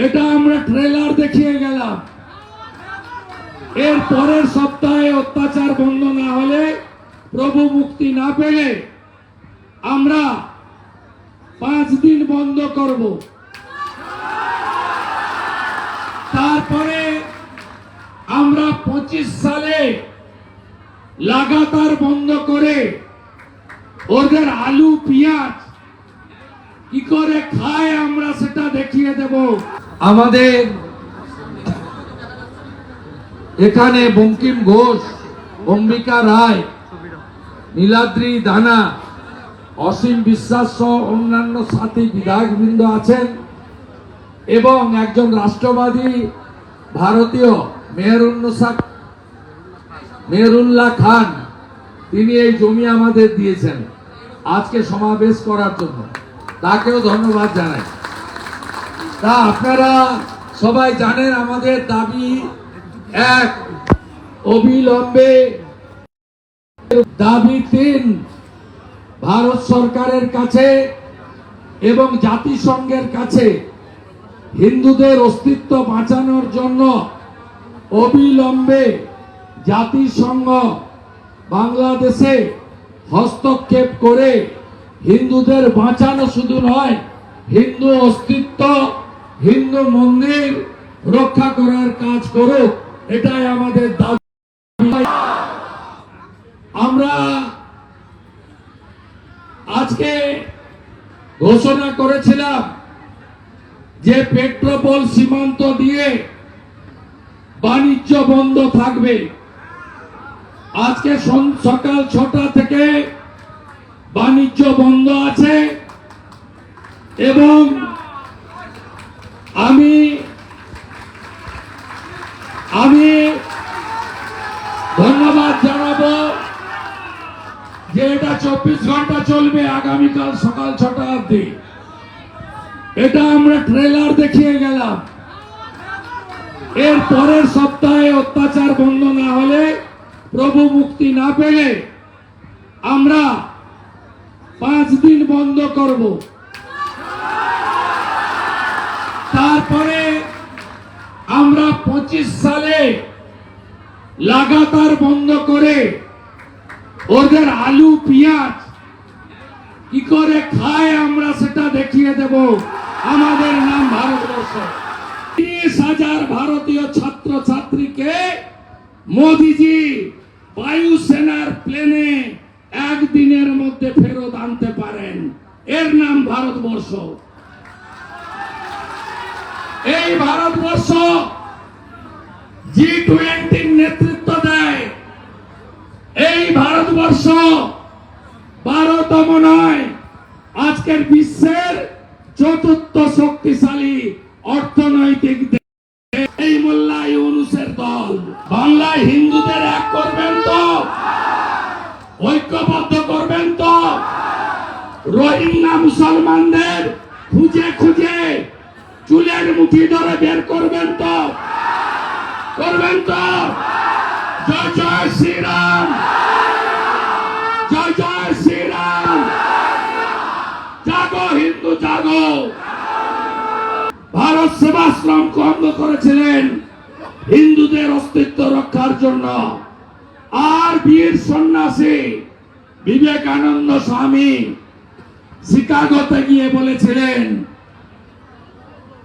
এটা আমরা ট্রেলার দেখিয়ে গেলাম। এর পরের সপ্তাহে অত্যাচার বন্ধ না হলে, প্রভু মুক্তি না পেলে আমরা 5 দিন বন্ধ করব। তারপরে আমরা 25 সালে লাগাতার বন্ধ করে ওদের আলু পেঁয়াজ কি করে খায় আমরা সেটা দেখিয়ে দেব। আমাদের এখানে বঙ্কিম ঘোষ, অম্বিকা রায়, নীলাদ্রি দানা, অসীম বিশ্বাস সহ অন্যান্য সাথী বিধায়কবৃন্দ আছেন এবং একজন রাষ্ট্রবাদী ভারতীয় মেহরুল্লাহ খান, তিনি এই জমি আমাদের দিয়েছেন আজকে সমাবেশ করার জন্য, তাকেও ধন্যবাদ জানাই। তা আপনারা সবাই জানেন আমাদের দাবি এক, অবিলম্বে। দাবি 3, ভারত সরকারের কাছে এবং জাতিসংঘের কাছে হিন্দুদের অস্তিত্ব বাঁচানোর জন্য অবিলম্বে জাতিসংঘ বাংলাদেশে হস্তক্ষেপ করে হিন্দুদের বাঁচানো শুধু নয়, হিন্দু অস্তিত্ব, হিন্দু মন্দির রক্ষা করার কাজ করুক, এটাই আমাদের দাবি। আমরা আজকে ঘোষণা করেছিলাম যে পেট্রোপোল সীমান্ত দিয়ে বাণিজ্য বন্ধ থাকবে। আজকে সকাল 6টা থেকে বাণিজ্য বন্ধ আছে এবং আমি ধন্যবাদ জানাবো যে এটা 24 ঘন্টা চলবে, আগামীকাল সকাল 6টা অবধি। এটা আমরা ট্রেলার দেখিয়ে গেলাম। এর পরের সপ্তাহে অত্যাচার বন্ধ না হলে, প্রভু মুক্তি না পেলে আমরা 5 দিন বন্ধ করব। তারপরে আমরা 25 সালে লাগাতার বন্ধ করে ওদের আলু পেঁয়াজ কি করে খায় আমরা সেটা দেখিয়ে দেব। আমাদের নাম ভারতবর্ষ। 30,000 ভারতীয় ছাত্র ছাত্রীকে মোদিজি বায়ুসেনার প্লেনে একদিনের মধ্যে ফেরত আনতে পারেন, এর নাম ভারতবর্ষ। এই ভারতবর্ষ G20 নেতৃত্ব দেয়। এই ভারতবর্ষ 12তম নয়, আজকের বিশ্বের 4র্থ শক্তিশালী অর্থনৈতিক দেশ। এই মোল্লা ইউনূসের দল বাংলায় হিন্দুদের এক করবেন তো, ঐক্যবদ্ধ করবেন তো, রোহিঙ্গা মুসলমানদের খুঁজে খুঁজে চুলের মুঠি ধরে বের করবেন তো, করবেন তো? জয় জয় শ্রীরাম, জয় জয় শ্রীরাম। জাগো হিন্দু জাগো। ভারত সেবাশ্রম বন্ধ করেছিলেন হিন্দুদের অস্তিত্ব রক্ষার জন্য। আর বীর সন্ন্যাসী বিবেকানন্দ স্বামী শিকাগোতে গিয়ে বলেছিলেন,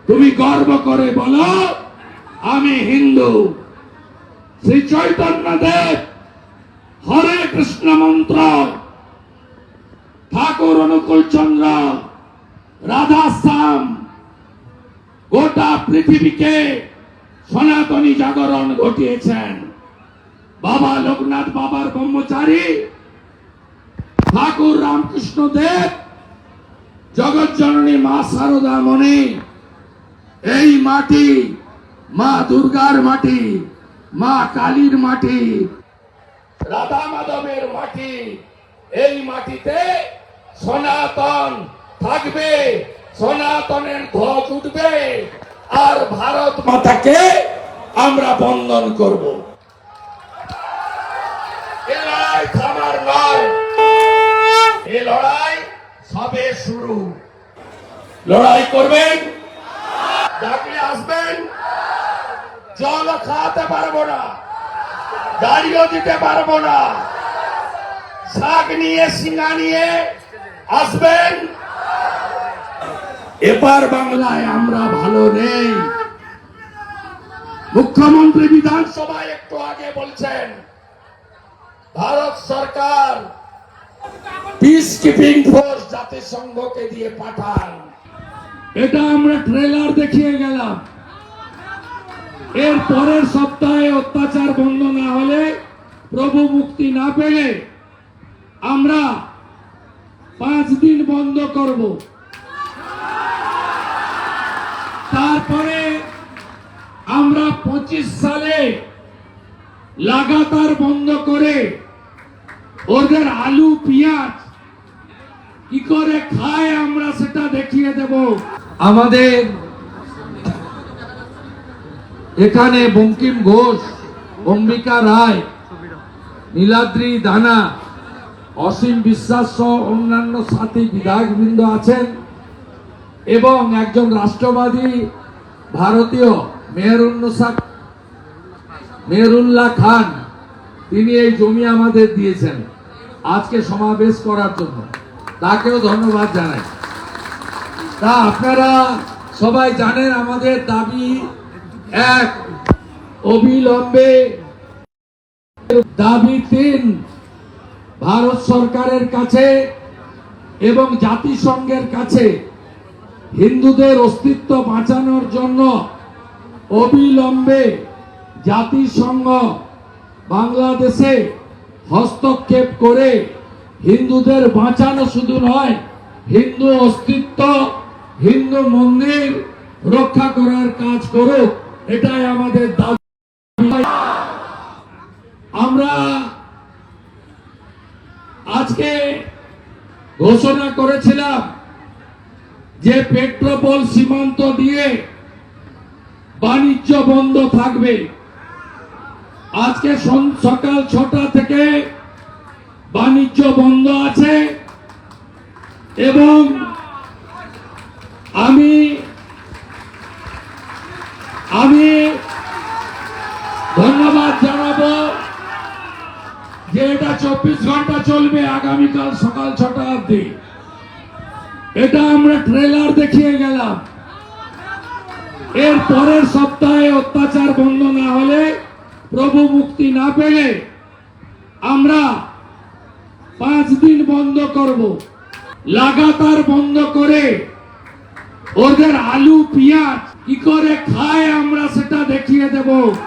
তুমি গর্ব করে বলো আমি হিন্দু। শ্রী চৈতন্য দেব হরে কৃষ্ণ মন্ত্র, ঠাকুর অনুকূল চন্দ্র, রাধা শ্যাম গোটা পৃথিবীকে সনাতনী জাগরণ ঘটিয়েছেন। বাবা লোকনাথ বাবার ব্রহ্মচারী ঠাকুর রামকৃষ্ণ দেব, জগৎ জননী মা শারদা মণি, এই মাটি মা দুর্গার মাটি, মা কালীর মাটি, রাধা মাধবের মাটি। এই মাটিতে সনাতন থাকবে, সনাতনের ধ্বজ উঠবে, আর ভারত মাতাকে আমরা বন্দন করব। এ লড়াই থামার নয়, এ লড়াই সবে শুরু। লড়াই করবেন, ডাকলে আসবেন, জল খাওয়াতে পারবো না, গাড়িও দিতে পারবো না, শাক নিয়ে সিঙ্গা নিয়ে আসবেন। এবার বাংলায় আমরা ভালো নেই। মুখ্যমন্ত্রী বিধানসভায় একটু আগে বলছেন ভারত সরকার পিস কিপিং ফোর্স জাতিসংঘকে দিয়ে পাঠান। এটা আমরা ট্রেলার দেখিয়ে গেলাম। এর পরের সপ্তাহে অত্যাচার বন্ধ না হলে, প্রভু মুক্তি না পেলে আমরা 5 দিন বন্ধ করব। তারপরে আমরা 25 সালে লাগাতার বন্ধ করে ওদের আলু পেঁয়াজ কি করে খায় আমরা সেটা দেখিয়ে দেব। আমাদের এখানে বঙ্কিম ঘোষ, অম্বিকা রায়, নীলাদ্রি দানা, অসীম বিশ্বাস সহ অন্যান্য সাথী বিধায়কবৃন্দ আছেন এবং একজন রাষ্ট্রবাদী ভারতীয় মেহরুল্লাহ খান, তিনি এই জমি আমাদের দিয়েছেন আজকে সমাবেশ করার জন্য, তাকেও ধন্যবাদ জানাই। তা আপনারা সবাই জানেন আমাদের দাবি এক, অবিলম্বে। দাবি 3, ভারত সরকারের কাছে এবং জাতিসংঘের কাছে হিন্দুদের অস্তিত্ব বাঁচানোর জন্য অবিলম্বে জাতিসংঘ বাংলাদেশে হস্তক্ষেপ করে হিন্দুদের বাঁচানো শুধু নয়, হিন্দু অস্তিত্ব, হিন্দু মন্দির রক্ষা করার কাজ করুক, এটাই আমাদের দাবি। আমরা আজকে ঘোষণা করেছিলাম যে পেট্রোপোল সীমান্ত দিয়ে বাণিজ্য বন্ধ থাকবে। আজকে সকাল 6টা থেকে বাণিজ্য বন্ধ আছে এবং আমি ধন্যবাদ জানাবো যে এটা 24 ঘন্টা চলবে, আগামীকাল সকাল 6টা অবধি। এটা আমরা ট্রেলার দেখিয়ে গেলাম। এর পরের সপ্তাহে অত্যাচার বন্ধ না হলে, প্রভু মুক্তি না পেলে আমরা 5 দিন বন্ধ করব। লাগাতার বন্ধ করে ওদের আলু পেঁয়াজ কি করে খায় আমরা সেটা দেখিয়ে দেব।